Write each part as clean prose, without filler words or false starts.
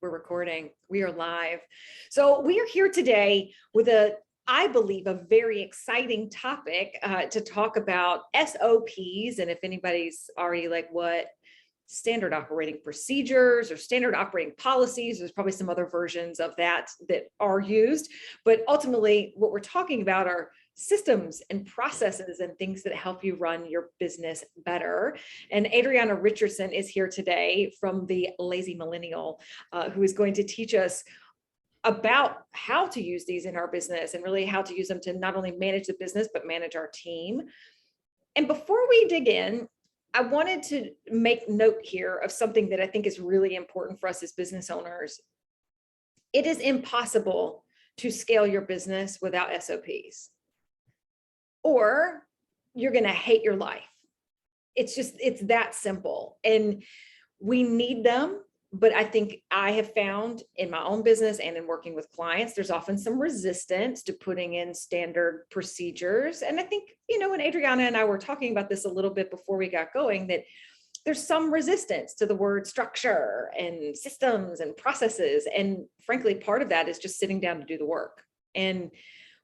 We're recording. We are live. So we are here today with I believe, a very exciting topic to talk about SOPs. And if anybody's already like, what? Standard operating procedures or standard operating policies, there's probably some other versions of that are used. But ultimately, what we're talking about are systems and processes and things that help you run your business better. And Adriana Richardson is here today from the Lazy Millennial, who is going to teach us about how to use these in our business and really how to use them to not only manage the business, but manage our team. And before we dig in, I wanted to make note here of something that I think is really important for us as business owners. It is impossible to scale your business without SOPs, or you're going to hate your life. It's that simple. And we need them. But I think I have found in my own business and in working with clients, there's often some resistance to putting in standard procedures. And I think, when Adriana and I were talking about this a little bit before we got going, that there's some resistance to the word structure and systems and processes. And frankly, part of that is just sitting down to do the work. And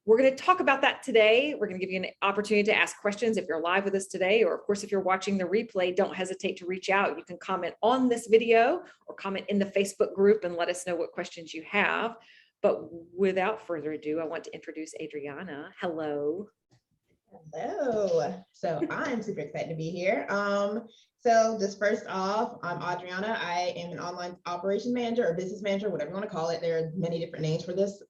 we're going to talk about that today. We're going to give you an opportunity to ask questions if you're live with us today, or of course, if you're watching the replay, don't hesitate to reach out. You can comment on this video or comment in the Facebook group and let us know what questions you have. But without further ado, I want to introduce Adriana. Hello. Hello. So I'm super excited to be here. So just first off, I'm Adriana. I am an online operations manager or business manager, whatever you want to call it. There are many different names for this.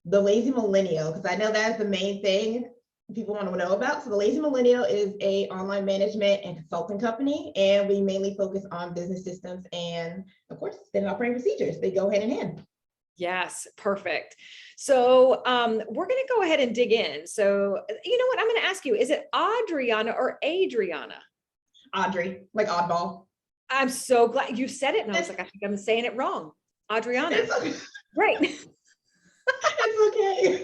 The Lazy Millennial, because I know that's the main thing people want to know about. So the Lazy Millennial is a online management and consulting company, and we mainly focus on business systems and, of course, standard operating procedures. They go hand in hand. Yes, perfect. So we're going to go ahead and dig in. So you know what? I'm going to ask you, is it Adriana or Adriana? Audrey, like oddball. I'm so glad you said it. And I was like, I think I'm saying it wrong. Adriana. It's okay. Great. It's okay.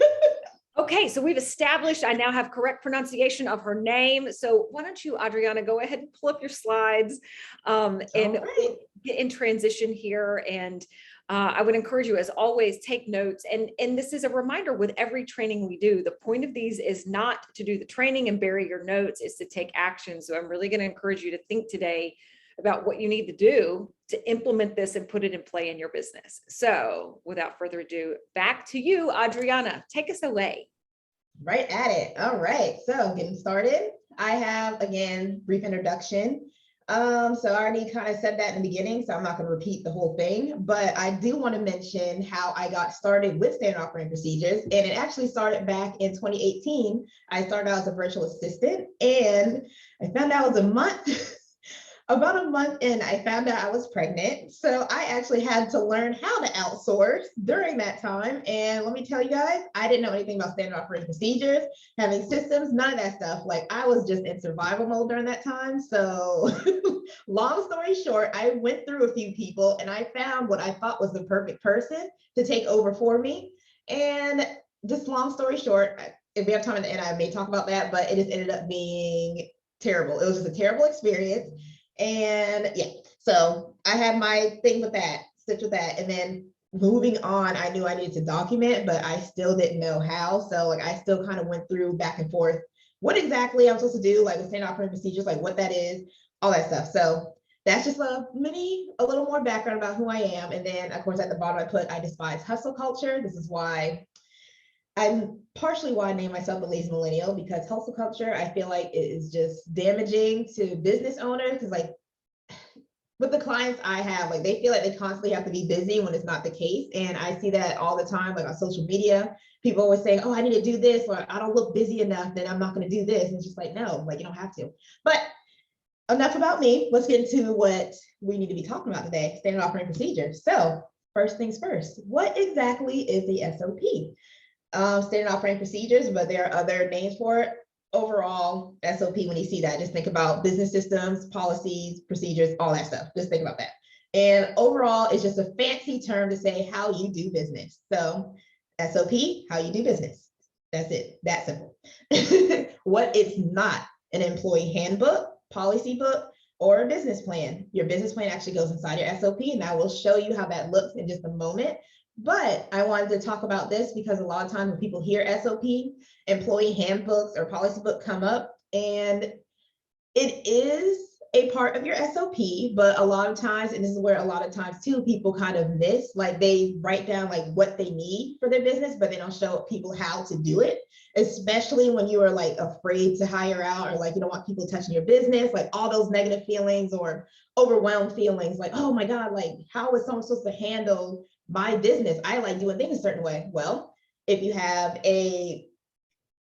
Okay, so we've established I now have correct pronunciation of her name. So why don't you, Adriana, go ahead and pull up your slides and right. get in transition here. And I would encourage you, as always, take notes. And this is a reminder with every training we do. The point of these is not to do the training and bury your notes, is to take action. So I'm really going to encourage you to think today about what you need to do to implement this and put it in play in your business. So without further ado, back to you, Adriana. Take us away. Right at it. All right. So getting started, I have, again, brief introduction. So I already kind of said that in the beginning, so I'm not going to repeat the whole thing, but I do want to mention how I got started with standard operating procedures. And it actually started back in 2018. I started out as a virtual assistant, and I found out it was about a month in, I found out I was pregnant. So I actually had to learn how to outsource during that time. And let me tell you guys, I didn't know anything about standard operating procedures, having systems, none of that stuff. Like, I was just in survival mode during that time. So long story short, I went through a few people and I found what I thought was the perfect person to take over for me. And just long story short, if we have time at the end, I may talk about that, but it just ended up being terrible. It was just a terrible experience. And yeah, so I had my thing with that, stitch with that. And then moving on, I knew I needed to document, but I still didn't know how. So like, I still kind of went through back and forth, what exactly I'm supposed to do, like with standard operating procedures, like what that is, all that stuff. So that's just a little more background about who I am. And then of course, at the bottom, I put, I despise hustle culture. This is why partially why I named myself the Lazy Millennial, because hustle culture, I feel like it is just damaging to business owners, because like with the clients I have, like they feel like they constantly have to be busy when it's not the case. And I see that all the time, like on social media, people always saying, oh, I need to do this, or I don't look busy enough, then I'm not going to do this. And it's just like, no, like you don't have to. But enough about me. Let's get into what we need to be talking about today, standard operating procedures. So first things first, what exactly is the SOP? Standard operating procedures, but there are other names for it. Overall, SOP, when you see that, just think about business systems, policies, procedures, all that stuff. Just think about that. And overall, it's just a fancy term to say how you do business. So SOP, how you do business. That's it. That simple. What it's not: an employee handbook, policy book, or a business plan. Your business plan actually goes inside your SOP, and I will show you how that looks in just a moment. But I wanted to talk about this because a lot of times when people hear SOP, employee handbooks or policy book come up, and it is a part of your SOP, but a lot of times, and this is where a lot of times too, people kind of miss, like they write down like what they need for their business, but they don't show people how to do it, especially when you are like afraid to hire out or like you don't want people touching your business, like all those negative feelings or overwhelmed feelings, like, oh my God, like how is someone supposed to handle my business? I like doing things a certain way. Well, if you have a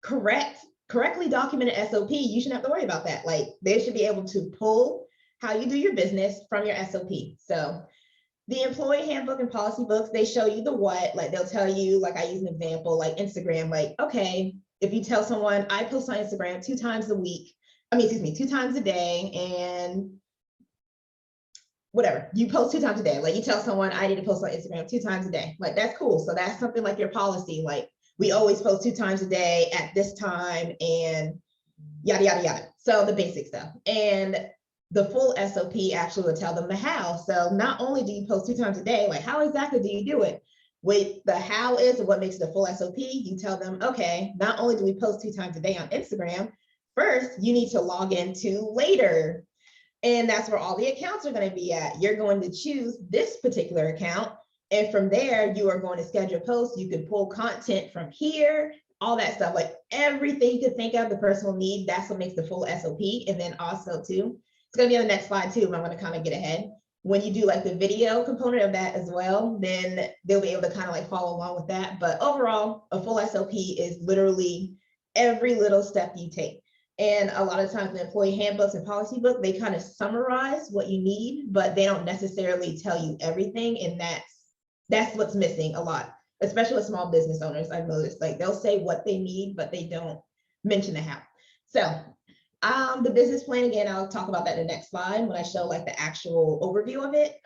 correctly documented SOP, you shouldn't have to worry about that. Like they should be able to pull how you do your business from your SOP. So the employee handbook and policy books, they show you the what, like they'll tell you, like I use an example, like Instagram, like, okay, if you tell someone I post on Instagram 2 times a week, 2 times a day, and whatever, you post 2 times a day, like you tell someone I need to post on Instagram 2 times a day, like that's cool. So that's something like your policy, like we always post 2 times a day at this time and yada, yada, yada. So the basic stuff. And the full SOP actually will tell them the how. So not only do you post 2 times a day, like how exactly do you do it? With the how is what makes the full SOP, you tell them, okay, not only do we post 2 times a day on Instagram, first you need to log into later. And that's where all the accounts are going to be at. You're going to choose this particular account. And from there, you are going to schedule posts. You can pull content from here, all that stuff, like everything you could think of the person will need. That's what makes the full SOP. And then also too, it's going to be on the next slide too, but I'm going to kind of get ahead. When you do like the video component of that as well, then they'll be able to kind of like follow along with that. But overall, a full SOP is literally every little step you take. And a lot of times the employee handbooks and policy book, they kind of summarize what you need, but they don't necessarily tell you everything. And that's what's missing a lot, especially with small business owners. I've noticed like they'll say what they need, but they don't mention the how. So the business plan, again, I'll talk about that in the next slide when I show like the actual overview of it.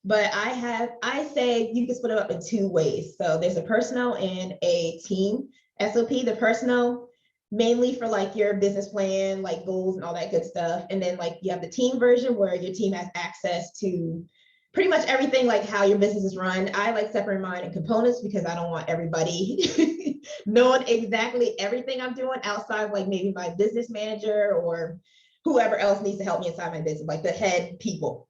But I say you can split it up in 2 ways. So there's a personal and a team SOP. The personal, mainly for like your business plan, like goals and all that good stuff. And then like you have the team version where your team has access to pretty much everything, like how your business is run. I like separating mine in components because I don't want everybody knowing exactly everything I'm doing outside of like maybe my business manager or whoever else needs to help me inside my business, like the head people.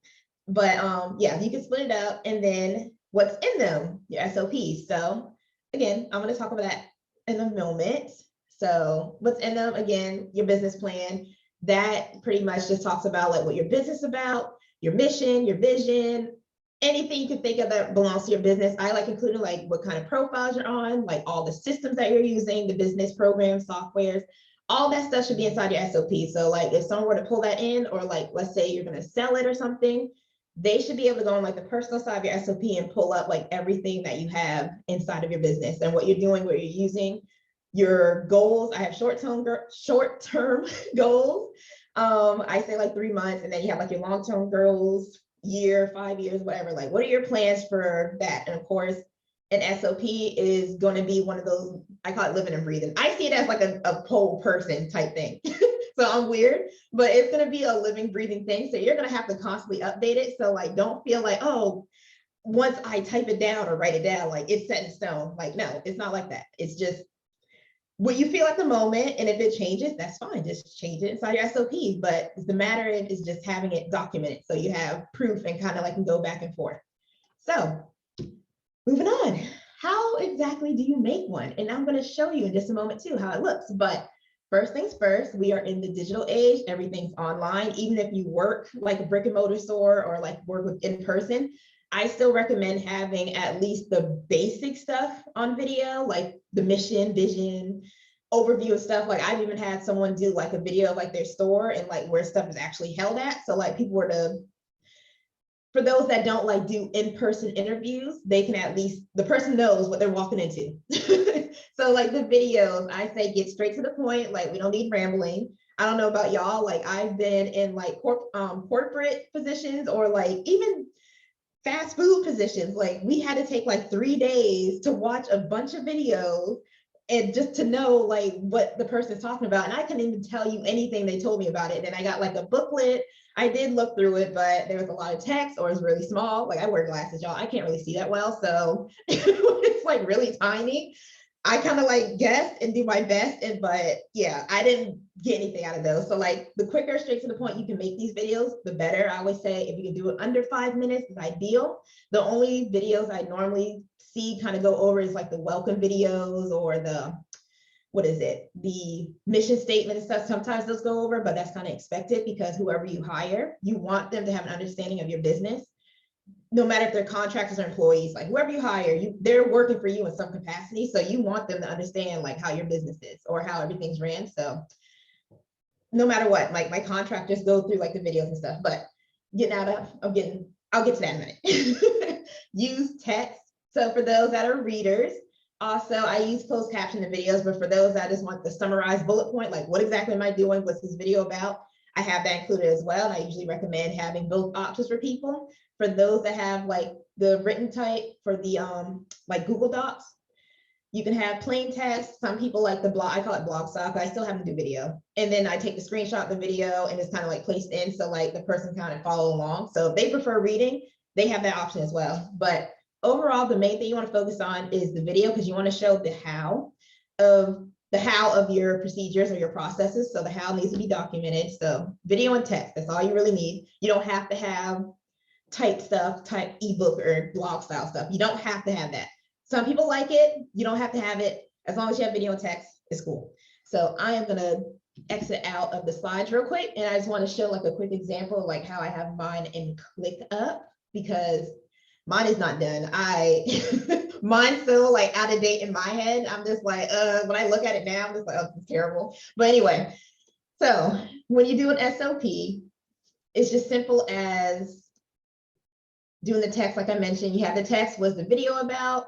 But yeah, you can split it up, and then what's in them, your SOPs. So again, I'm going to talk about that in a moment. So what's in them, again, your business plan, that pretty much just talks about like what your business is about, your mission, your vision, anything you can think of that belongs to your business. I like including like what kind of profiles you're on, like all the systems that you're using, the business programs, softwares, all that stuff should be inside your SOP. So like if someone were to pull that in, or like, let's say you're going to sell it or something, they should be able to go on like the personal side of your SOP and pull up like everything that you have inside of your business and what you're doing, what you're using, your goals. I have short-term goals. I say like 3 months, and then you have like your long-term goals, year, 5 years, whatever. Like, what are your plans for that? And of course, an SOP is going to be one of those, I call it living and breathing. I see it as like a whole person type thing. So I'm weird, but it's going to be a living, breathing thing. So you're going to have to constantly update it. So like, don't feel like, oh, once I type it down or write it down, like it's set in stone. Like, no, it's not like that. It's just what you feel at the moment. And if it changes, that's fine. Just change it inside your SOP. But the matter is just having it documented. So you have proof and kind of like can go back and forth. So moving on, how exactly do you make one? And I'm going to show you in just a moment too, how it looks. But first things first, we are in the digital age. Everything's online. Even if you work like a brick and mortar store or like work with in person, I still recommend having at least the basic stuff on video, like the mission, vision, overview of stuff. Like I've even had someone do like a video of like their store and like where stuff is actually held at. So like people were to, for those that don't like do in-person interviews, they can at least, the person knows what they're walking into. So like the videos, I say get straight to the point. Like we don't need rambling. I don't know about y'all. Like I've been in like corporate positions or like even fast food positions. Like we had to take like 3 days to watch a bunch of videos and just to know like what the person's talking about. And I couldn't even tell you anything they told me about it. And I got like a booklet. I did look through it, but there was a lot of text or it was really small. Like I wear glasses, y'all. I can't really see that well. So it's like really tiny. I kind of like guess and do my best. But yeah, I didn't get anything out of those. So like the quicker, straight to the point you can make these videos, the better. I always say if you can do it under 5 minutes is ideal. The only videos I normally see kind of go over is like the welcome videos or the, what is it? The mission statement and stuff. Sometimes those go over, but that's kind of expected because whoever you hire, you want them to have an understanding of your business. No matter if they're contractors or employees, like whoever you hire, they're working for you in some capacity. So you want them to understand like how your business is or how everything's ran. So no matter what, like my contractors go through like the videos and stuff, but I'll get to that in a minute. Use text. So for those that are readers, also I use closed caption in videos, but for those that just want the summarized bullet point, like what exactly am I doing? What's this video about? I have that included as well. And I usually recommend having both options for people. For those that have like the written type for the like Google Docs, you can have plain text. Some people like the blog, I call it blog stock, but I still have them do video. And then I take the screenshot of the video and it's kind of like placed in. So like the person kind of follow along. So if they prefer reading, they have that option as well. But overall, the main thing you want to focus on is the video because you want to show the how of your procedures or your processes. So the how needs to be documented. So video and text, that's all you really need. You don't have to have type stuff, type ebook or blog style stuff. You don't have to have that. Some people like it. You don't have to have it. As long as you have video and text, it's cool. So I am gonna exit out of the slides real quick. And I just want to show like a quick example of like how I have mine in ClickUp because mine is not done. Mine's still like out of date in my head. I'm just like, when I look at it now, I'm just like, oh, this is terrible. But anyway, so when you do an SOP, it's just simple as doing the text. Like I mentioned, you have the text, what's the video about?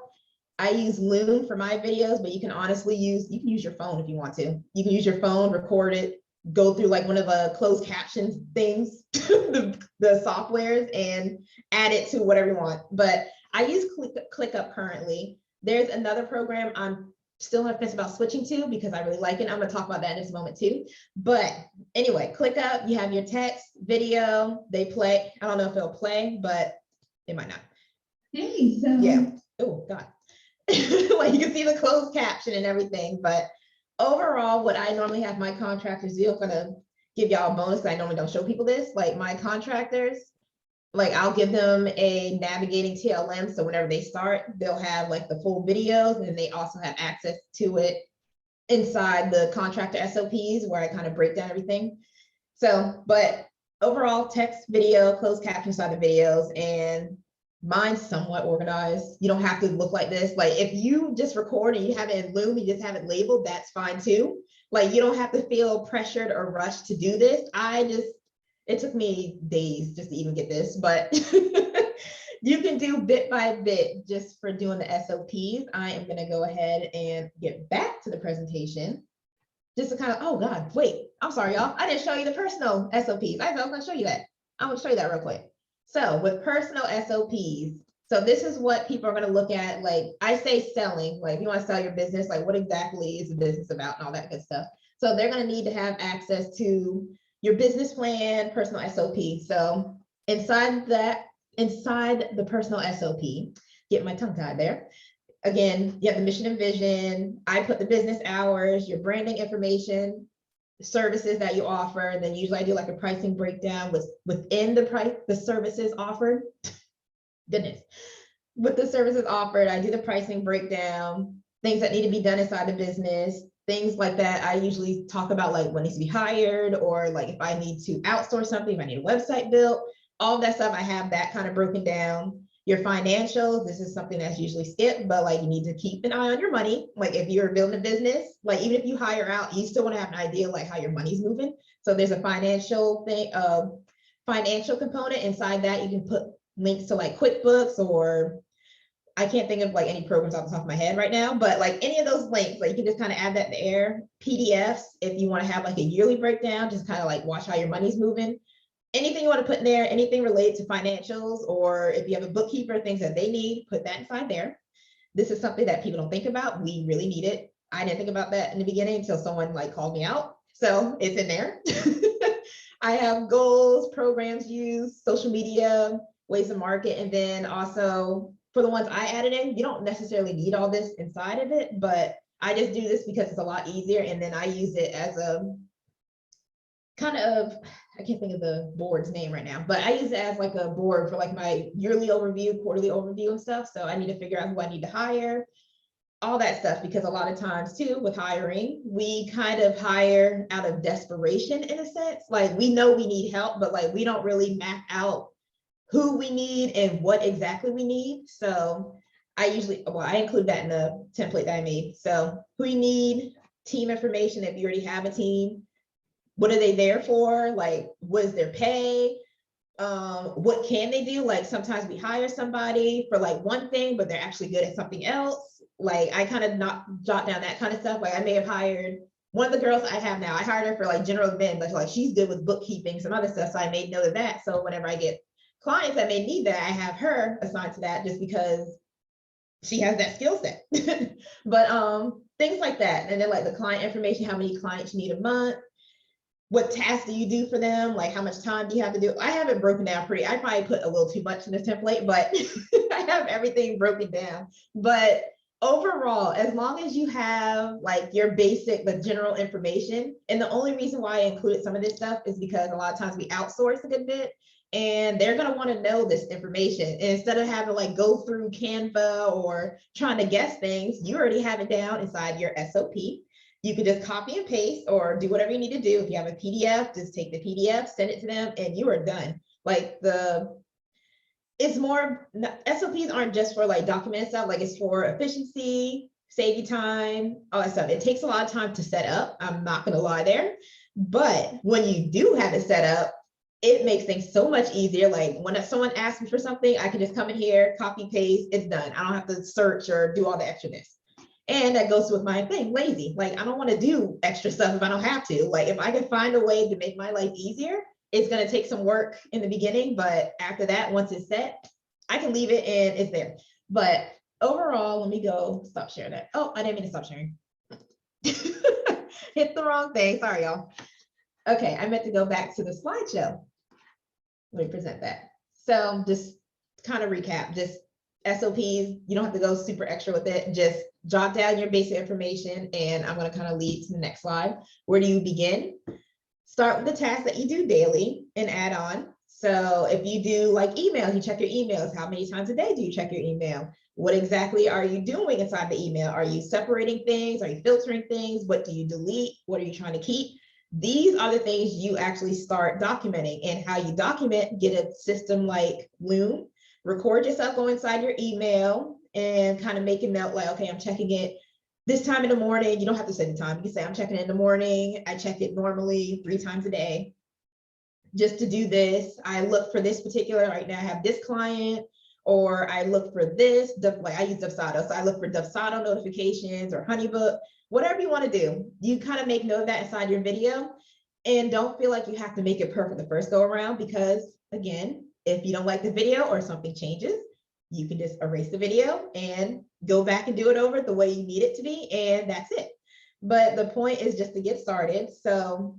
I use Loom for my videos, but you can use your phone if you want to. You can use your phone, record it, go through like one of the closed captions things, the softwares, and add it to whatever you want. But I use ClickUp currently. There's another program I'm still not fence about switching to because I really like it. I'm going to talk about that in just a moment too. But anyway, ClickUp, you have your text, video, they play. I don't know if it'll play, but it might not. Hey, so yeah. Oh God. Like you can see the closed caption and everything, but overall, what I normally have my contractors do, I'm gonna give y'all a bonus. I normally don't show people this. Like my contractors, like I'll give them a navigating TLM. So whenever they start, they'll have like the full videos and they also have access to it inside the contractor SOPs where I kind of break down everything. So, but overall text, video, closed caption side of videos, and mine's somewhat organized. You don't have to look like this. Like if you just record and you have it in Loom, you just have it labeled, that's fine too. Like you don't have to feel pressured or rushed to do this. It took me days just to even get this, but you can do bit by bit just for doing the SOPs. I am gonna go ahead and get back to the presentation just to kind of, oh God, wait, I'm sorry, y'all. I didn't show you the personal SOPs. I was gonna show you that. I'm gonna show you that real quick. So with personal SOPs, so this is what people are going to look at. Like I say selling, like if you want to sell your business, like what exactly is the business about and all that good stuff. So they're going to need to have access to your business plan, personal SOP. So inside the personal SOP, get my tongue tied there. Again, you have the mission and vision. I put the business hours, your branding information, services that you offer. Then usually I do like a pricing breakdown within the price, the services offered. Goodness. With the services offered, I do the pricing breakdown, things that need to be done inside the business, things like that. I usually talk about like what needs to be hired or like if I need to outsource something, if I need a website built, all that stuff. I have that kind of broken down. Your financials, this is something that's usually skipped, but like you need to keep an eye on your money. Like if you're building a business, like even if you hire out, you still want to have an idea like how your money's moving. So there's a financial thing, financial component inside that. You can put links to like QuickBooks, or I can't think of like any programs off the top of my head right now, but like any of those links, like you can just kind of add that in the air. PDFs, if you want to have like a yearly breakdown, just kind of like watch how your money's moving. Anything you want to put in there, anything related to financials, or if you have a bookkeeper, things that they need, put that inside there. This is something that people don't think about. We really need it. I didn't think about that in the beginning until someone like called me out. So it's in there. I have goals, programs used, social media, ways to market, and then also for the ones I added in, you don't necessarily need all this inside of it, but I just do this because it's a lot easier. And then I use it as a kind of, I can't think of the board's name right now, but I use it as like a board for like my yearly overview, quarterly overview and stuff. So I need to figure out who I need to hire, all that stuff, because a lot of times too with hiring, we kind of hire out of desperation in a sense. Like we know we need help, but like we don't really map out who we need and what exactly we need. So I usually, well, I include that in the template that I made. So who you need, team information if you already have a team, what are they there for? Like, what is their pay? What can they do? Like sometimes we hire somebody for like one thing, but they're actually good at something else. Like I kind of not jot down that kind of stuff. Like I may have hired one of the girls I have now, I hired her for like general admin, but like she's good with bookkeeping, some other stuff. So I made note of that. So whenever I get clients that may need that, I have her assigned to that just because she has that skill set. But things like that. And then like the client information, how many clients you need a month, what tasks do you do for them? Like how much time do you have to do? I have it broken down pretty, I probably put a little too much in this template, but I have everything broken down. But overall, as long as you have like your basic, the general information, and the only reason why I included some of this stuff is because a lot of times we outsource a good bit and they're going to want to know this information. And instead of having like go through Canva or trying to guess things, you already have it down inside your SOP. You can just copy and paste or do whatever you need to do. If you have a PDF, just take the PDF, send it to them, and you are done. Like it's more, SOPs aren't just for like document stuff, like it's for efficiency, save you time, all that stuff. It takes a lot of time to set up. I'm not gonna lie there. But when you do have it set up, it makes things so much easier. Like when someone asks me for something, I can just come in here, copy, paste, it's done. I don't have to search or do all the extraness. And that goes with my thing, lazy. Like I don't want to do extra stuff if I don't have to. Like if I can find a way to make my life easier, it's going to take some work in the beginning, but after that, once it's set, I can leave it and it's there. But overall, let me go stop sharing that. Oh, I didn't mean to stop sharing. Hit the wrong thing. Sorry, y'all. Okay, I meant to go back to the slideshow. Let me present that. So just kind of recap, just SOPs, you don't have to go super extra with it. Just jot down your basic information and I'm going to kind of lead to the next slide. Where do you begin? Start with the tasks that you do daily and add on. So if you do like email, you check your emails. How many times a day do you check your email? What exactly are you doing inside the email? Are you separating things? Are you filtering things? What do you delete? What are you trying to keep? These are the things you actually start documenting, and how you document, get a system like Loom, record yourself, go inside your email and kind of make a note like, okay, I'm checking it this time in the morning. You don't have to say the time. You can say I'm checking it in the morning. I check it normally 3 times a day just to do this. I look for this particular, right now I have this client, or I look for this, like I use Dubsado. So I look for Dubsado notifications or Honeybook, whatever you want to do. You kind of make note of that inside your video, and don't feel like you have to make it perfect the first go around, because again, if you don't like the video or something changes, you can just erase the video and go back and do it over the way you need it to be, and that's it. But the point is just to get started. So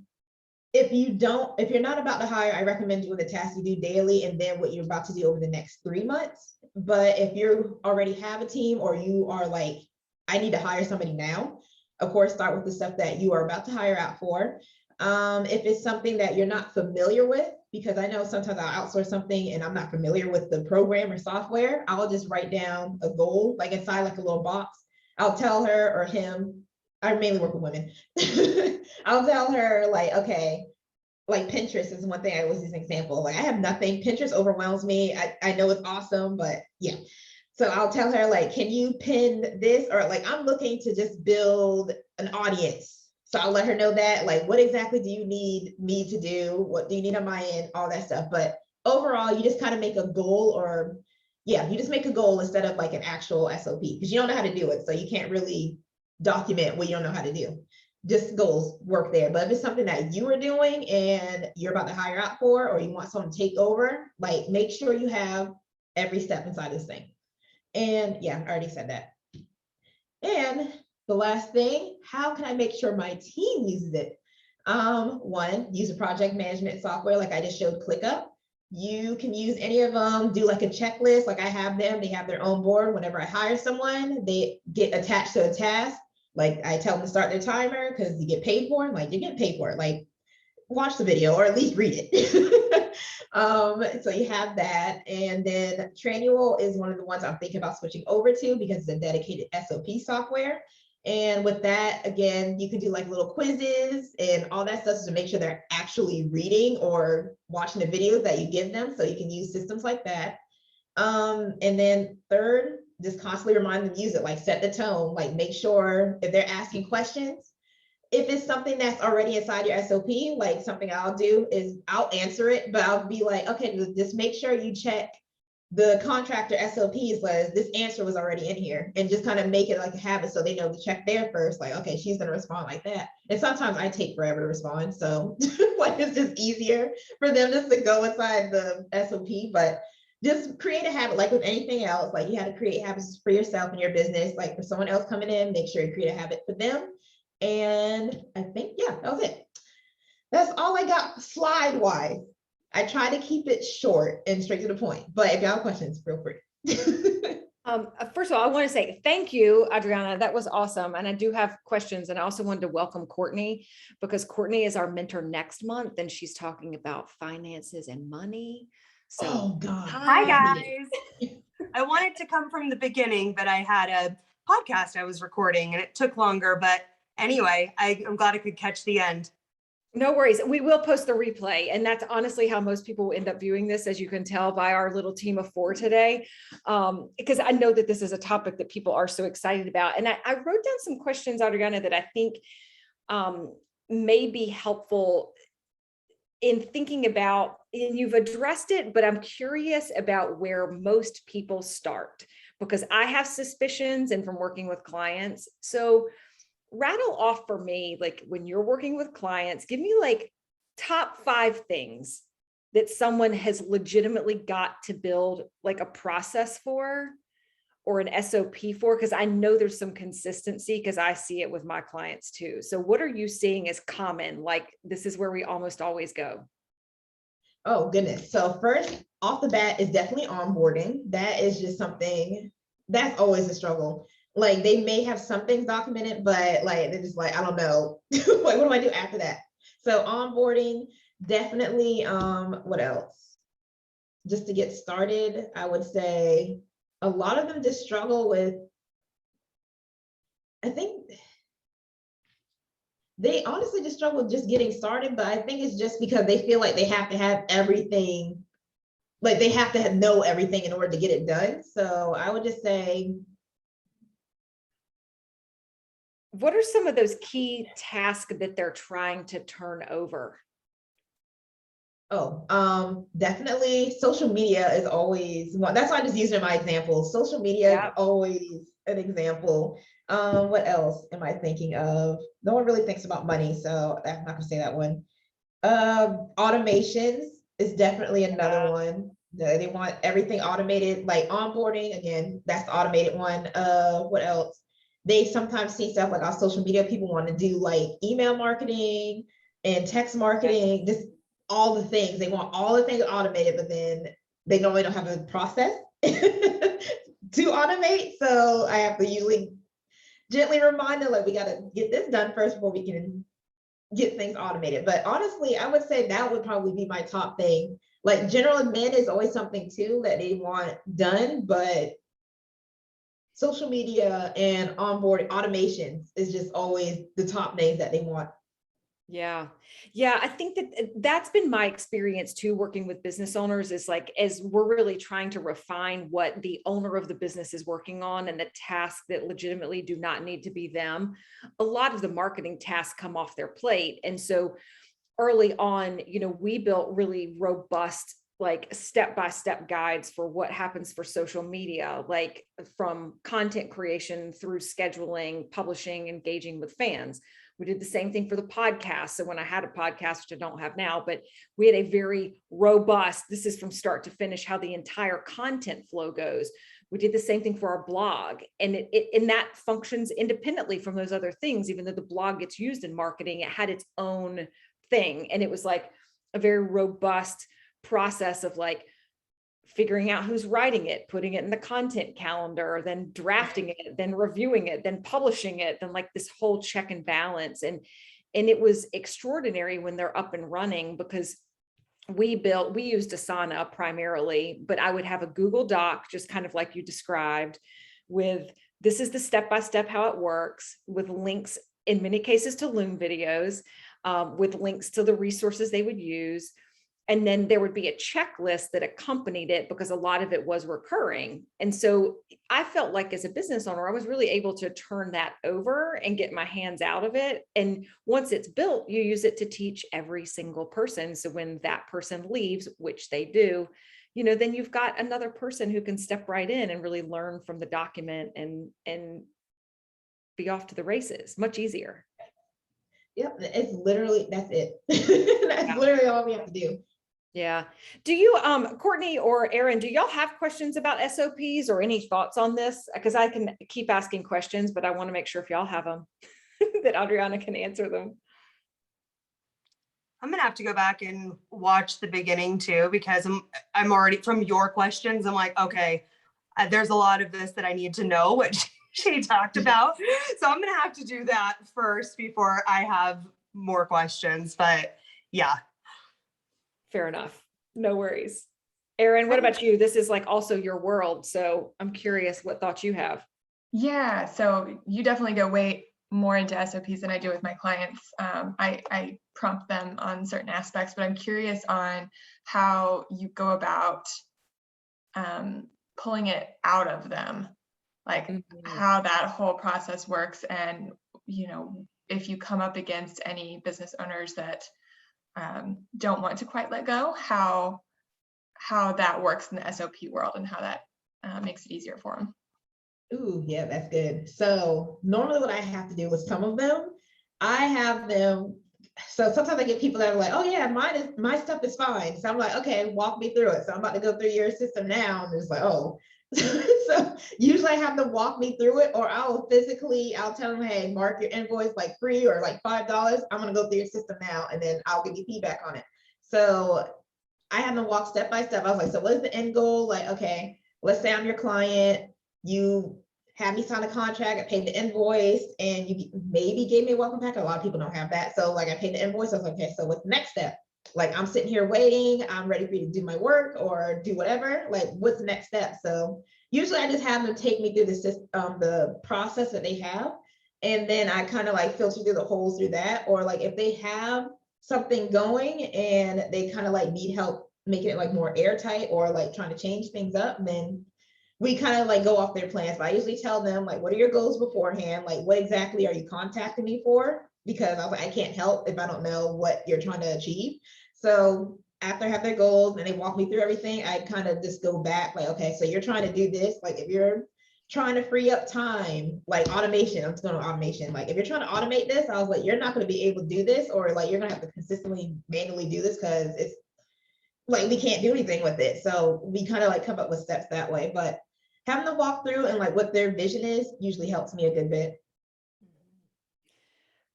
if you're not about to hire, I recommend doing the tasks you do daily and then what you're about to do over the next 3 months. But if you already have a team, or you are like, I need to hire somebody now, of course, start with the stuff that you are about to hire out for. If it's something that you're not familiar with, because I know sometimes I'll outsource something and I'm not familiar with the program or software, I'll just write down a goal, like inside like a little box. I'll tell her or him, I mainly work with women. I'll tell her like, okay, like Pinterest is one thing I always use an example. Like I have nothing, Pinterest overwhelms me. I know it's awesome, but yeah. So I'll tell her like, can you pin this? Or like, I'm looking to just build an audience. So I'll let her know that, like, what exactly do you need me to do? What do you need on my end? All that stuff. But overall, you just kind of make a goal, or yeah, you just make a goal instead of like an actual SOP, because you don't know how to do it. So you can't really document what you don't know how to do. Just goals work there. But if it's something that you are doing and you're about to hire out for, or you want someone to take over, like make sure you have every step inside this thing. And yeah, I already said that. And the last thing, how can I make sure my team uses it? One, use a project management software like I just showed ClickUp. You can use any of them, do like a checklist, like I have them, they have their own board. Whenever I hire someone, they get attached to a task. Like I tell them to start their timer because you get paid for it. Like you get paid for it. Like watch the video or at least read it. So you have that. And then Trainual is one of the ones I'm thinking about switching over to because it's a dedicated SOP software. And with that, again, you can do like little quizzes and all that stuff to make sure they're actually reading or watching the videos that you give them. So you can use systems like that. And then third, just constantly remind them to use it, like set the tone, like make sure if they're asking questions, if it's something that's already inside your SOP, like something I'll do is I'll answer it, but I'll be like, okay, just make sure you check the contractor SOPs was this answer was already in here, and just kind of make it like a habit so they know to check there first, like, okay, she's going to respond like that. And sometimes I take forever to respond. So like it's just easier for them just to go inside the SOP, but just create a habit like with anything else. Like you have to create habits for yourself and your business, like for someone else coming in, make sure you create a habit for them. And I think, yeah, that was it. That's all I got slide wise. I try to keep it short and straight to the point, but if y'all have questions, feel free. First of all, I want to say thank you, Adriana. That was awesome. And I do have questions. And I also wanted to welcome Courtney because Courtney is our mentor next month and she's talking about finances and money. So, oh God. Hi guys. I wanted to come from the beginning, but I had a podcast I was recording and it took longer. But anyway, I'm glad I could catch the end. No worries. We will post the replay. And that's honestly how most people end up viewing this, as you can tell by our little team of 4 today. Because I know that this is a topic that people are so excited about. And I wrote down some questions, Adriana, that I think may be helpful in thinking about, and you've addressed it, but I'm curious about where most people start, because I have suspicions and from working with clients. So rattle off for me, like when you're working with clients, give me like top 5 things that someone has legitimately got to build like a process for or an SOP for, because I know there's some consistency because I see it with my clients too. So what are you seeing as common? Like this is where we almost always go. Oh goodness. So first off the bat is definitely onboarding. That is just something that's always a struggle. Like they may have some things documented, but like they're just like, I don't know, like what do I do after that? So onboarding, definitely. What else? Just to get started, I would say a lot of them just struggle with, I think they honestly just struggle with just getting started, but I think it's just because they feel like they have to have everything, like they have to know everything in order to get it done. So I would just say, what are some of those key tasks that they're trying to turn over? Oh, definitely social media is always one. That's why I just used it in my example. Social media is always an example. What else am I thinking of? No one really thinks about money, so I'm not gonna say that one. Automations is definitely another one. They want everything automated, like onboarding, again, that's the automated one. What else? They sometimes see stuff like on social media, people want to do like email marketing and text marketing, just all the things. They want all the things automated, but then they normally don't have a process to automate. So I have to usually gently remind them, like, we got to get this done first before we can get things automated. But honestly, I would say that would probably be my top thing. Like general admin is always something too that they want done, but social media and onboard automations is just always the top things that they want. Yeah. Yeah. I think that that's been my experience too, working with business owners, is like, as we're really trying to refine what the owner of the business is working on and the tasks that legitimately do not need to be them, a lot of the marketing tasks come off their plate. And so early on, we built really robust, like step-by-step guides for what happens for social media, like from content creation through scheduling, publishing, engaging with fans. We did the same thing for the podcast. So when I had a podcast, which I don't have now, but we had a very robust, this is from start to finish, how the entire content flow goes. We did the same thing for our blog, and and that functions independently from those other things. Even though the blog gets used in marketing, it had its own thing. And it was like a very robust process of like figuring out who's writing it, putting it in the content calendar, then drafting it, then reviewing it, then publishing it, then like this whole check and balance. And it was extraordinary when they're up and running, because we used Asana primarily, but I would have a Google Doc, just kind of like you described, with this is the step-by-step how it works, with links in many cases to Loom videos, with links to the resources they would use. And then there would be a checklist that accompanied it, because a lot of it was recurring. And so I felt like as a business owner, I was really able to turn that over and get my hands out of it. And once it's built, you use it to teach every single person. So when that person leaves, which they do, then you've got another person who can step right in and really learn from the document and be off to the races. Much easier. Yep, it's literally, that's it. That's literally all we have to do. Yeah. Do you, Courtney or Erin, do y'all have questions about SOPs or any thoughts on this? Because I can keep asking questions, but I want to make sure if y'all have them, that Adriana can answer them. I'm gonna have to go back and watch the beginning too, because I'm already, from your questions, I'm like, okay, there's a lot of this that I need to know what she talked about. So I'm gonna have to do that first before I have more questions. But yeah. Fair enough. No worries. Erin, what about you? This is like also your world. So I'm curious what thoughts you have. Yeah, so you definitely go way more into SOPs than I do with my clients. I prompt them on certain aspects, but I'm curious on how you go about pulling it out of them, like how that whole process works. And, if you come up against any business owners that don't want to quite let go, how that works in the SOP world and how that makes it easier for them. Ooh, yeah, that's good. So normally what I have to do with some of them, I have them. So sometimes I get people that are like, oh yeah, my stuff is fine. So I'm like, okay, walk me through it. So I'm about to go through your system now. And it's like, oh, so usually I have them walk me through it, or I'll tell them, hey, mark your invoice like free or like $5. I'm going to go through your system now, and then I'll give you feedback on it. So I have them walk step by step. I was like, so what is the end goal? Like, okay, let's say I'm your client. You had me sign a contract, I paid the invoice, and you maybe gave me a welcome pack. A lot of people don't have that. So like I paid the invoice. I was like, okay, so what's the next step? Like I'm sitting here waiting, I'm ready for you to do my work or do whatever. Like what's the next step? So usually I just have them take me through the process that they have. And then I kind of like filter through the holes through that. Or like if they have something going and they kind of like need help making it like more airtight or like trying to change things up, then we kind of like go off their plans. But I usually tell them like, what are your goals beforehand? Like, what exactly are you contacting me for? Because I was like, I can't help if I don't know what you're trying to achieve. So after I have their goals and they walk me through everything, I kind of just go back like, okay, so you're trying to do this. Like if you're trying to free up time, like automation, I'm just going to automation. Like if you're trying to automate this, I was like, you're not going to be able to do this, or like, you're going to have to consistently manually do this because it's like, we can't do anything with it. So we kind of like come up with steps that way, but having them walk through and like what their vision is usually helps me a good bit.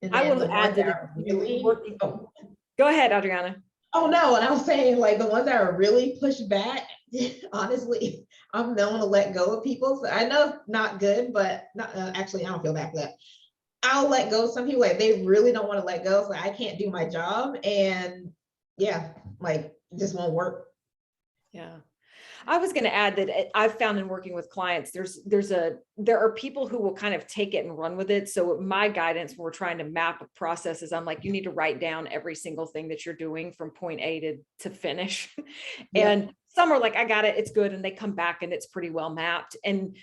And I will add that really, go ahead, Adriana. Oh no, and I was saying like the ones that are really pushed back, honestly, I'm known to let go of people. So I know not good, but not actually I don't feel bad for that. I'll let go of some people, like they really don't want to let go. So I can't do my job, and yeah, like it just won't work. Yeah. I was going to add that I've found in working with clients, there are people who will kind of take it and run with it. So my guidance when we're trying to map a process is I'm like, you need to write down every single thing that you're doing from point A to finish. Yep. And some are like, I got it, it's good. And they come back and it's pretty well mapped. And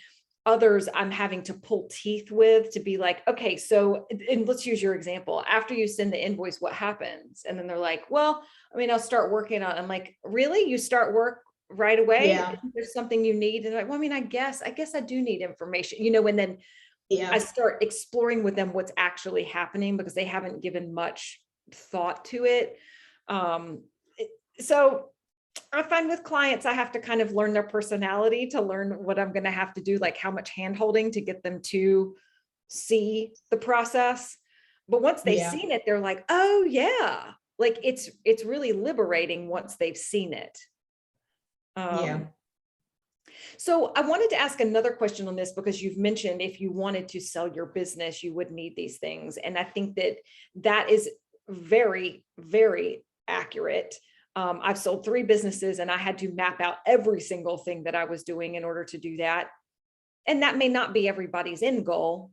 others I'm having to pull teeth with to be like, okay, so, and let's use your example. After you send the invoice, what happens? And then they're like, well, I mean, I'll start working on it. I'm like, really? You start work right away? Yeah. There's something you need? And like, well, I mean, I guess I do need information, and then Yeah. I start exploring with them what's actually happening because they haven't given much thought to it. So I find with clients, I have to kind of learn their personality to learn what I'm going to have to do, like how much hand holding to get them to see the process. But once they've Yeah. seen it, they're like, oh yeah, like it's really liberating once they've seen it. Yeah. So I wanted to ask another question on this because you've mentioned if you wanted to sell your business, you would need these things. And I think that that is very, very accurate. I've sold 3 businesses and I had to map out every single thing that I was doing in order to do that. And that may not be everybody's end goal,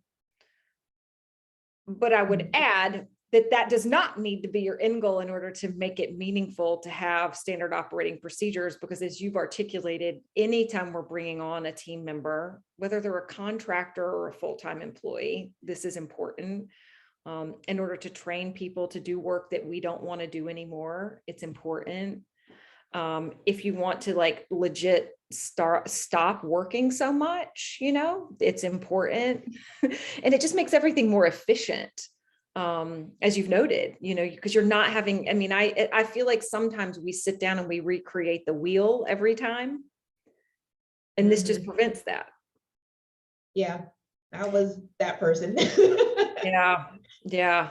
but I would add that that does not need to be your end goal in order to make it meaningful to have standard operating procedures, because as you've articulated, anytime we're bringing on a team member, whether they're a contractor or a full-time employee, this is important. In order to train people to do work that we don't want to do anymore, it's important. If you want to like legit stop working so much, you know, it's important. And it just makes everything more efficient. As you've noted, you know, because you're not having, I mean, I feel like sometimes we sit down and we recreate the wheel every time. And this just prevents that. Yeah, I was that person. Yeah. Yeah.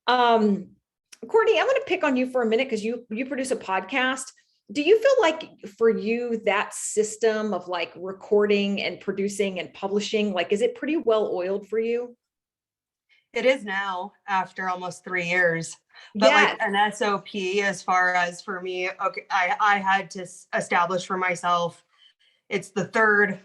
Courtney, I'm going to pick on you for a minute because you produce a podcast. Do you feel like for you, that system of like recording and producing and publishing, like, is it pretty well oiled for you? It is now after almost 3 years, but Yes. like an SOP as far as for me, okay, I had to establish for myself, it's the 3rd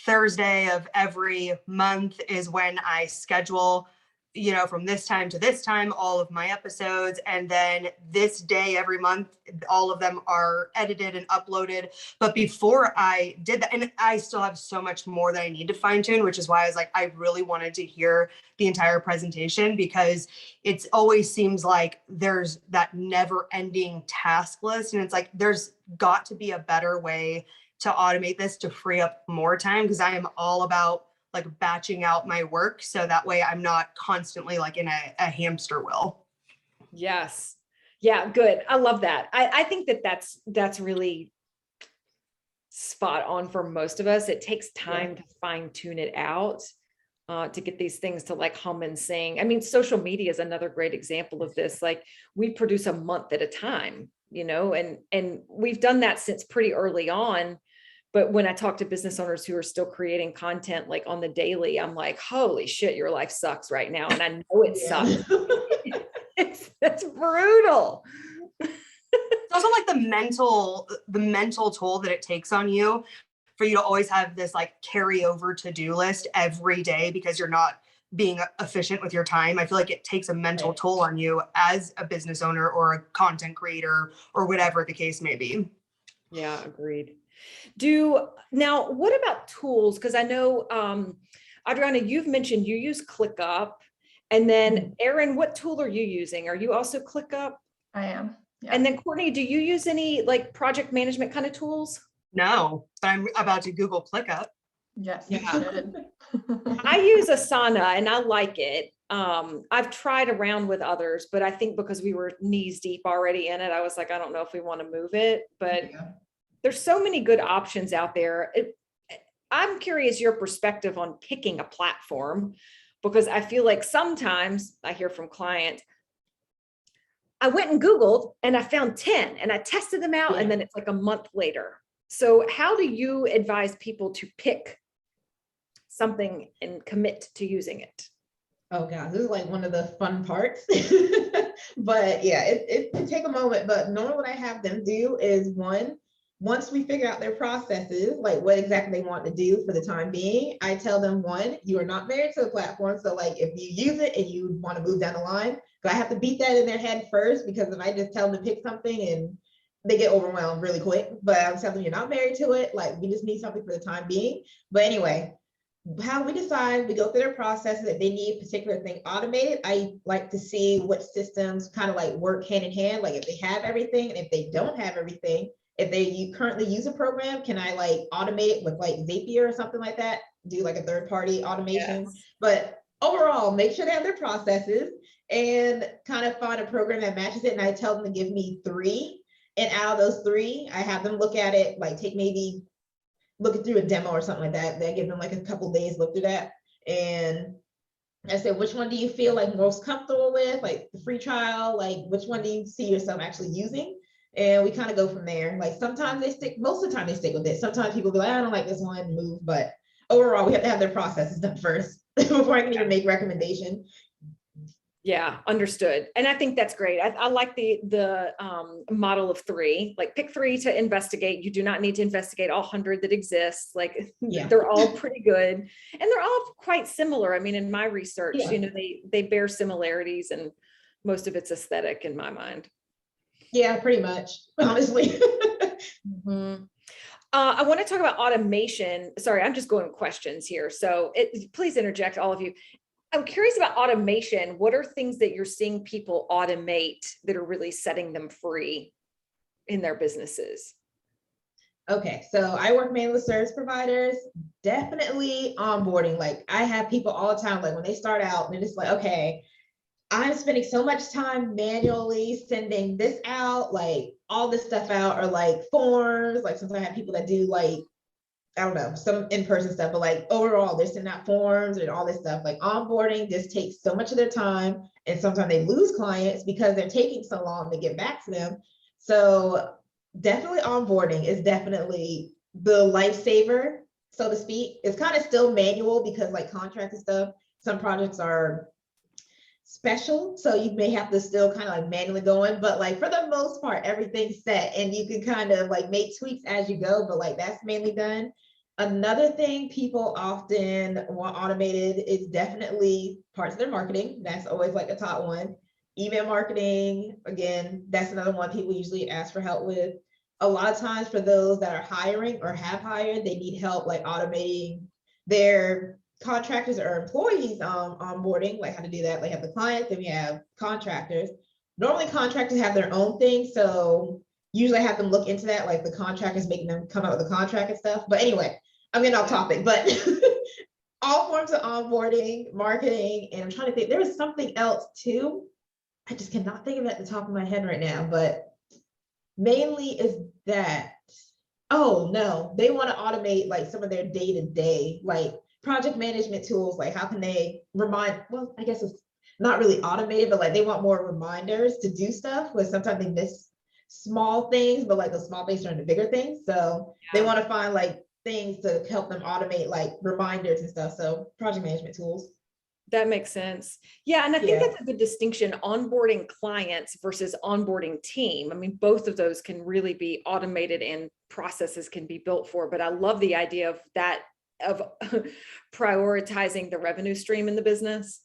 Thursday of every month is when I schedule, you know, from this time to this time, all of my episodes. And then this day every month, all of them are edited and uploaded. But before I did that, and I still have so much more that I need to fine tune, which is why I was like, I really wanted to hear the entire presentation, because it's always seems like there's that never ending task list. And it's like, there's got to be a better way to automate this to free up more time, because I am all about like batching out my work so that way I'm not constantly like in a hamster wheel. Yes. Yeah, good. I love that. I think that that's really spot on for most of us. It takes time to fine tune it out, to get these things to like hum and sing. I mean, social media is another great example of this. Like we produce a month at a time, you know, and we've done that since pretty early on. But when I talk to business owners who are still creating content like on the daily, I'm like, holy shit, your life sucks right now. And I know it sucks. It's brutal. It's also like the mental toll that it takes on you for you to always have this like carryover to-do list every day because you're not being efficient with your time. I feel like it takes a mental toll on you as a business owner or a content creator or whatever the case may be. Yeah, agreed. Now, what about tools? Because I know, Adriana, you've mentioned you use ClickUp. And then Erin, what tool are you using? Are you also ClickUp? I am. Yeah. And then Courtney, do you use any like project management kind of tools? No, but I'm about to Google ClickUp. Yes, Yeah. you should. I use Asana and I like it. I've tried around with others, but I think because we were knees deep already in it, I was like, I don't know if we want to move it, but there's so many good options out there. I'm curious your perspective on picking a platform, because I feel like sometimes I hear from clients, I went and Googled and I found 10 and I tested them out and then it's like a month later. So how do you advise people to pick something and commit to using it? Oh gosh, this is like one of the fun parts. But yeah, it can take a moment. But normally what I have them do is once we figure out their processes, like what exactly they want to do for the time being, I tell them, you are not married to the platform. So like if you use it and you want to move down the line, so I have to beat that in their head first, because if I just tell them to pick something and they get overwhelmed really quick. But I'm telling them you're not married to it. Like we just need something for the time being. But anyway, how we decide, we go through their processes. If they need a particular thing automated, I like to see what systems kind of like work hand in hand. Like if they have everything and if they don't have everything, if they currently use a program, can I like automate it with like Zapier or something like that? Do like a third party automation. Yes. But overall, make sure they have their processes and kind of find a program that matches it. And I tell them to give me 3. And out of those 3, I have them look at it, like look it through a demo or something like that. They give them like a couple days, look through that. And I said, which one do you feel like most comfortable with? Like the free trial, like which one do you see yourself actually using? And we kind of go from there. Like sometimes they stick, most of the time they stick with it. Sometimes people be like, I don't like this one, move. But overall, we have to have their processes done first before I can even make recommendation. Yeah, understood. And I think that's great. I like the model of 3, like pick 3 to investigate. You do not need to investigate all 100 that exist. Like they're all pretty good and they're all quite similar. I mean, in my research, you know, they bear similarities and most of it's aesthetic in my mind. Yeah, pretty much, honestly. I want to talk about automation. Sorry, I'm just going questions here. So please interject, all of you. I'm curious about automation. What are things that you're seeing people automate that are really setting them free in their businesses? Okay, so I work mainly with service providers, definitely onboarding. Like I have people all the time, like when they start out, they're just like, okay, I'm spending so much time manually sending this out, like all this stuff out, or like forms. Like sometimes I have people that do like, I don't know, some in-person stuff, but like overall, they're sending out forms and all this stuff. Like onboarding just takes so much of their time. And sometimes they lose clients because they're taking so long to get back to them. So definitely onboarding is definitely the lifesaver, so to speak. It's kind of still manual because like contract and stuff, some projects are special, so you may have to still kind of like manually go in, but like for the most part, everything's set and you can kind of like make tweaks as you go, but like that's mainly done. Another thing people often want automated is definitely parts of their marketing. That's always like the top one. Email marketing, again, that's another one people usually ask for help with. A lot of times for those that are hiring or have hired, they need help like automating their contractors or employees onboarding, like how to do that. Like have the clients, then we have contractors. Normally contractors have their own thing, so usually I have them look into that, like the contractors making them come out with the contract and stuff. But anyway, I'm getting off topic, but all forms of onboarding, marketing, and I'm trying to think, there was something else too. I just cannot think of it at the top of my head right now, but mainly is that, oh no, they want to automate like some of their day-to-day, like project management tools, like how can they remind, well, I guess it's not really automated, but like they want more reminders to do stuff, where sometimes they miss small things, but like the small things turn into bigger things. So they want to find like things to help them automate like reminders and stuff. So project management tools. That makes sense. Yeah. And I think that's a good distinction, onboarding clients versus onboarding team. I mean, both of those can really be automated and processes can be built for, but I love the idea of that, of prioritizing the revenue stream in the business.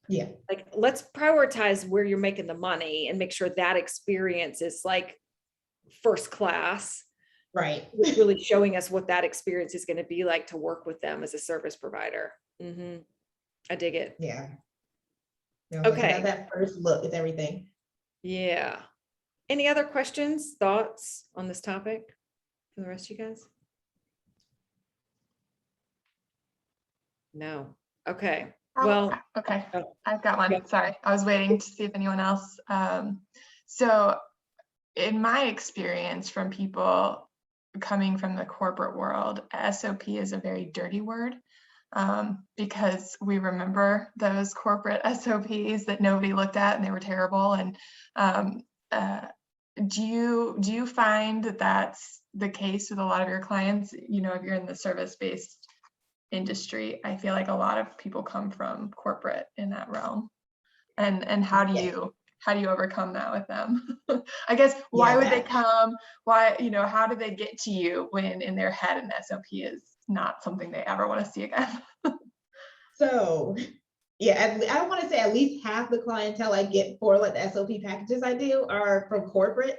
Yeah. Like, let's prioritize where you're making the money and make sure that experience is like first class. Right. It's really showing us what that experience is going to be like to work with them as a service provider. Mm-hmm. I dig it. Yeah. Okay. That first look is everything. Yeah. Any other questions, thoughts on this topic from the rest of you guys? No. Okay. Well, okay. Oh. I've got one. Yeah. Sorry. I was waiting to see if anyone else. So in my experience from people coming from the corporate world, SOP is a very dirty word. Because we remember those corporate SOPs that nobody looked at and they were terrible. And do you find that that's the case with a lot of your clients? You know, if you're in the service-based industry, I feel like a lot of people come from corporate in that realm. And how do you overcome that with them? I guess why would they come? Why, you know, how do they get to you when in their head an SOP is not something they ever want to see again? So yeah, I want to say at least half the clientele I get for like the SOP packages I do are from corporate.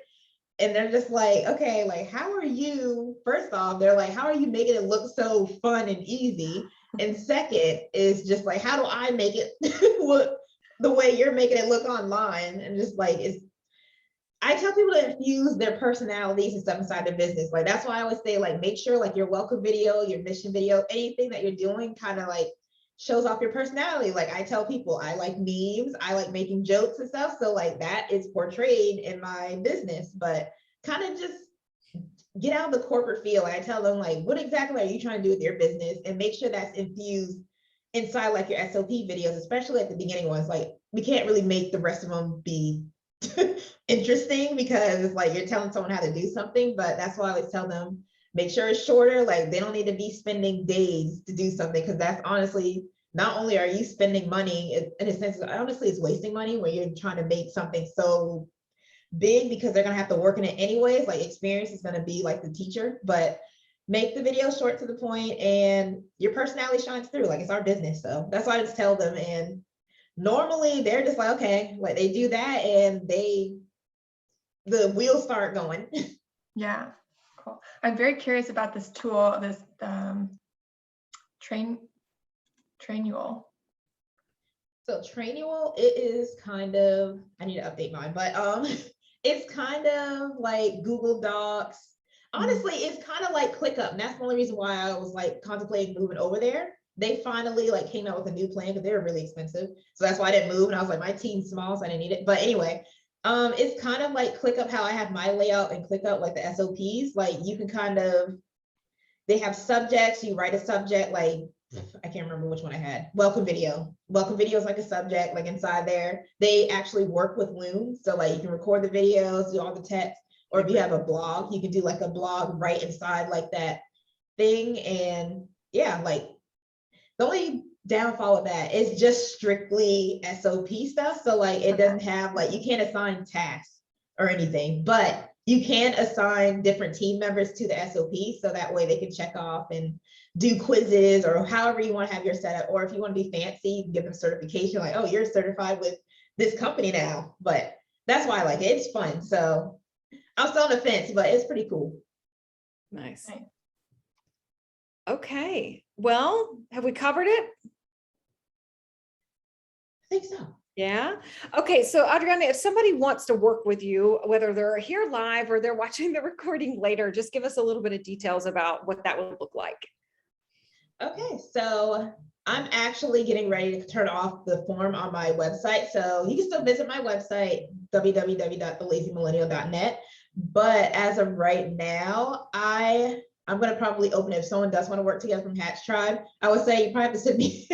And they're just like, okay, like, how are you, first off, they're like, how are you making it look so fun and easy? And second is just like, how do I make it look the way you're making it look online? And just like, I tell people to infuse their personalities and stuff inside their business. Like, that's why I always say, like, make sure like your welcome video, your mission video, anything that you're doing kind of like shows off your personality. Like, I tell people I like memes, I like making jokes and stuff. So like that is portrayed in my business, but kind of just get out of the corporate feel. And I tell them, like, what exactly are you trying to do with your business, and make sure that's infused inside like your SOP videos, especially at the beginning ones. Like, we can't really make the rest of them be interesting because it's like you're telling someone how to do something, but that's why I always tell them, make sure it's shorter. Like, they don't need to be spending days to do something, because that's honestly, not only are you spending money, in a sense, honestly, it's wasting money when you're trying to make something so big, because they're gonna have to work in it anyways. Like, experience is gonna be like the teacher, but make the video short to the point and your personality shines through. Like, it's our business. So that's why I just tell them. And normally they're just like, okay, like they do that and the wheels start going. Yeah, cool. I'm very curious about this tool, this Trainual. So Trainual, it is kind of, I need to update mine, but it's kind of like Google Docs. Honestly, it's kind of like ClickUp, and that's the only reason why I was like contemplating moving over there. They finally like came out with a new plan, because they were really expensive. So that's why I didn't move. And I was like, my team's small, so I didn't need it. But anyway, it's kind of like ClickUp, how I have my layout and ClickUp, like the SOPs. Like, you can kind of, they have subjects, you write a subject, like, I can't remember which one I had. Welcome video. Welcome video is like a subject, like inside there. They actually work with Loom. So like you can record the videos, do all the text, or if you have a blog, you can do like a blog right inside like that thing. And yeah, like the only downfall of that is just strictly SOP stuff. So like it doesn't have, like, you can't assign tasks or anything, but you can assign different team members to the SOP, so that way they can check off and do quizzes or however you want to have your setup. Or if you want to be fancy, you can give them certification, like, oh, you're certified with this company now. But that's why I like it. It's fun. So I'm still on the fence, but it's pretty cool. Nice. Okay. Well, have we covered it? I think so. Yeah. Okay. So Adriana, if somebody wants to work with you, whether they're here live or they're watching the recording later, just give us a little bit of details about what that would look like. Okay, so I'm actually getting ready to turn off the form on my website. So you can still visit my website, www.thelazymillennial.net. But as of right now, I'm going to probably open it if someone does want to work together from Hatch Tribe. I would say you probably have to send me,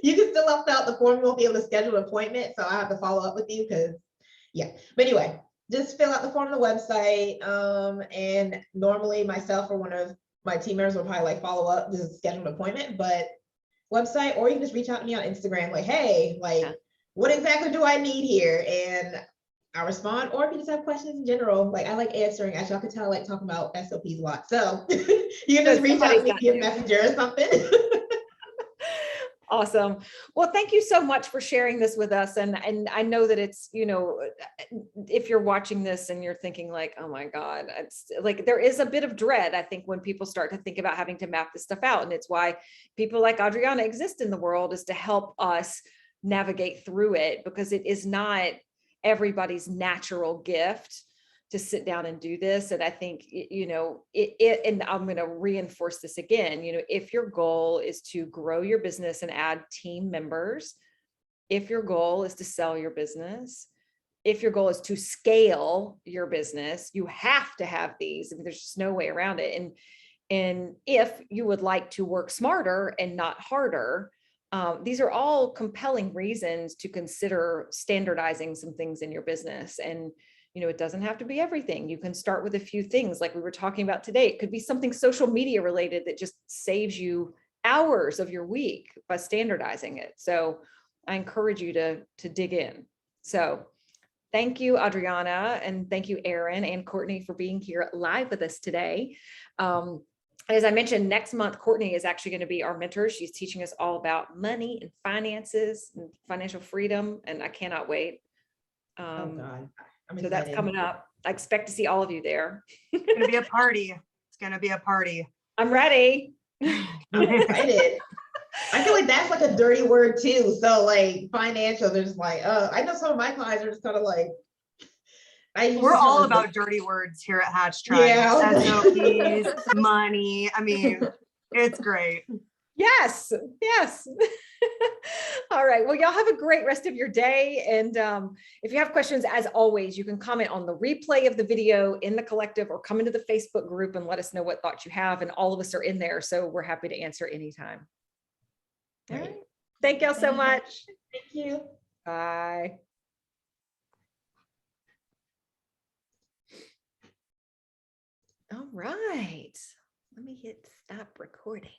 you can still fill out the form, you won't be able to schedule an appointment. So I have to follow up with you because, yeah. But anyway, just fill out the form on the website. And normally myself or one of my team members will probably like follow up, just schedule an appointment, but website, or you can just reach out to me on Instagram, like, hey, like, what exactly do I need here? And I'll respond. Or if you just have questions in general, like, I like answering. As y'all can tell, I like talking about SOPs a lot. So you can just reach out to me, give a messenger or something. Awesome. Well, thank you so much for sharing this with us. And I know that it's, you know, if you're watching this and you're thinking like, oh my God, it's like, there is a bit of dread, I think, when people start to think about having to map this stuff out. And it's why people like Adriana exist in the world, is to help us navigate through it, because it is not everybody's natural gift to sit down and do this. And I think, you know, and I'm going to reinforce this again, you know, if your goal is to grow your business and add team members, if your goal is to sell your business, if your goal is to scale your business, you have to have these. I mean, there's just no way around it. And if you would like to work smarter and not harder, these are all compelling reasons to consider standardizing some things in your business. And you know, it doesn't have to be everything. You can start with a few things like we were talking about today. It could be something social media related that just saves you hours of your week by standardizing it. So I encourage you to dig in. So thank you, Adriana, and thank you, Erin and Courtney, for being here live with us today. As I mentioned, next month, Courtney is actually going to be our mentor. She's teaching us all about money and finances and financial freedom, and I cannot wait. Oh God. So that's coming up. I expect to see all of you there. It's gonna be a party. It's gonna be a party. I'm ready. I'm excited. I feel like that's like a dirty word too. So like financial, they're just like, I know some of my clients are just kind of like, I used We're to all tell about us, dirty words here at Hatch Tribe. Yeah. SOPs, money. I mean, it's great. Yes, yes. All right. Well, y'all have a great rest of your day. And if you have questions, as always, you can comment on the replay of the video in the collective or come into the Facebook group and let us know what thoughts you have. And all of us are in there. So we're happy to answer anytime. All right. Thank y'all so much. Thank you. Bye. All right. Let me hit stop recording.